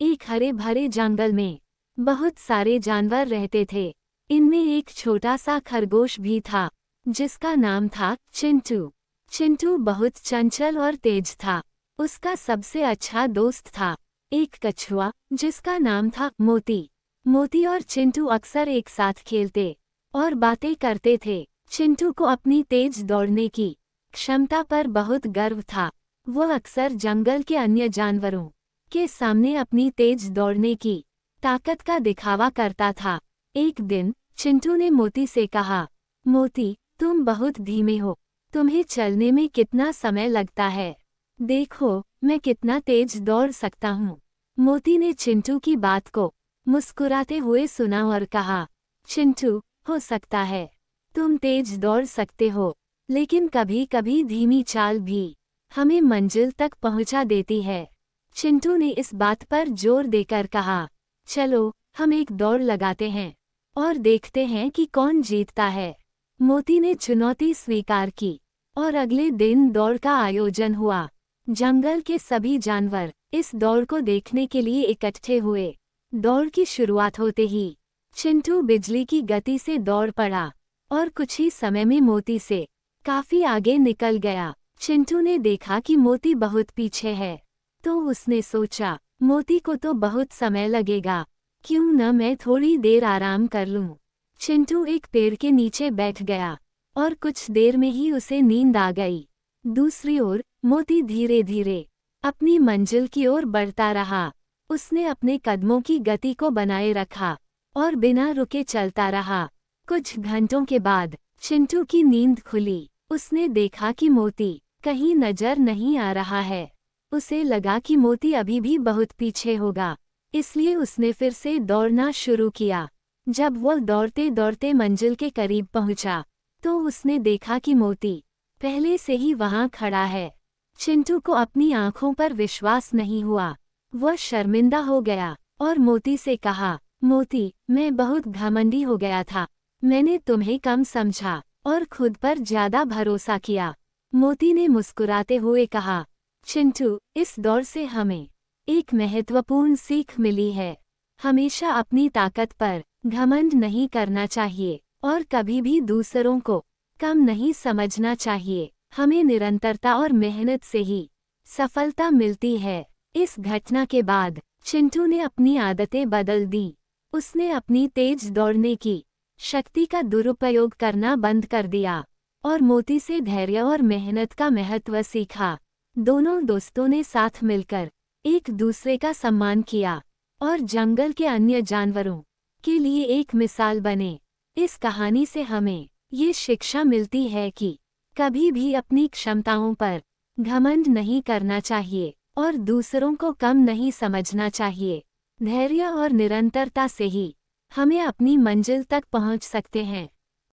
एक हरे भरे जंगल में बहुत सारे जानवर रहते थे। इनमें एक छोटा सा खरगोश भी था जिसका नाम था चिंटू। चिंटू बहुत चंचल और तेज था। उसका सबसे अच्छा दोस्त था एक कछुआ जिसका नाम था मोती। मोती और चिंटू अक्सर एक साथ खेलते और बातें करते थे। चिंटू को अपनी तेज दौड़ने की क्षमता पर बहुत गर्व था। वह अक्सर जंगल के अन्य जानवरों के सामने अपनी तेज दौड़ने की ताकत का दिखावा करता था। एक दिन चिंटू ने मोती से कहा, मोती, तुम बहुत धीमे हो, तुम्हें चलने में कितना समय लगता है। देखो मैं कितना तेज दौड़ सकता हूँ। मोती ने चिंटू की बात को मुस्कुराते हुए सुना और कहा, चिंटू, हो सकता है तुम तेज दौड़ सकते हो, लेकिन कभी कभी धीमी चाल भी हमें मंजिल तक पहुंचा देती है। चिंटू ने इस बात पर जोर देकर कहा, चलो हम एक दौड़ लगाते हैं और देखते हैं कि कौन जीतता है। मोती ने चुनौती स्वीकार की और अगले दिन दौड़ का आयोजन हुआ। जंगल के सभी जानवर इस दौड़ को देखने के लिए इकट्ठे हुए। दौड़ की शुरुआत होते ही चिंटू बिजली की गति से दौड़ पड़ा और कुछ ही समय में मोती से काफी आगे निकल गया। चिंटू ने देखा कि मोती बहुत पीछे है, तो उसने सोचा, मोती को तो बहुत समय लगेगा, क्यों न मैं थोड़ी देर आराम कर लूं। चिंटू एक पेड़ के नीचे बैठ गया और कुछ देर में ही उसे नींद आ गई। दूसरी ओर मोती धीरे धीरे अपनी मंजिल की ओर बढ़ता रहा। उसने अपने कदमों की गति को बनाए रखा और बिना रुके चलता रहा। कुछ घंटों के बाद चिंटू की नींद खुली। उसने देखा कि मोती कहीं नजर नहीं आ रहा है। उसे लगा कि मोती अभी भी बहुत पीछे होगा, इसलिए उसने फिर से दौड़ना शुरू किया। जब वह दौड़ते दौड़ते मंजिल के करीब पहुंचा, तो उसने देखा कि मोती पहले से ही वहां खड़ा है। चिंटू को अपनी आंखों पर विश्वास नहीं हुआ। वह शर्मिंदा हो गया और मोती से कहा, मोती, मैं बहुत घमंडी हो गया था। मैंने तुम्हें कम समझा और खुद पर ज्यादा भरोसा किया। मोती ने मुस्कुराते हुए कहा, चिंटू, इस दौड़ से हमें एक महत्वपूर्ण सीख मिली है। हमेशा अपनी ताकत पर घमंड नहीं करना चाहिए और कभी भी दूसरों को कम नहीं समझना चाहिए। हमें निरंतरता और मेहनत से ही सफलता मिलती है। इस घटना के बाद चिंटू ने अपनी आदतें बदल दी। उसने अपनी तेज दौड़ने की शक्ति का दुरुपयोग करना बंद कर दिया और मोती से धैर्य और मेहनत का महत्व सीखा। दोनों दोस्तों ने साथ मिलकर एक दूसरे का सम्मान किया और जंगल के अन्य जानवरों के लिए एक मिसाल बने। इस कहानी से हमें ये शिक्षा मिलती है कि कभी भी अपनी क्षमताओं पर घमंड नहीं करना चाहिए और दूसरों को कम नहीं समझना चाहिए। धैर्य और निरंतरता से ही हमें अपनी मंजिल तक पहुंच सकते हैं।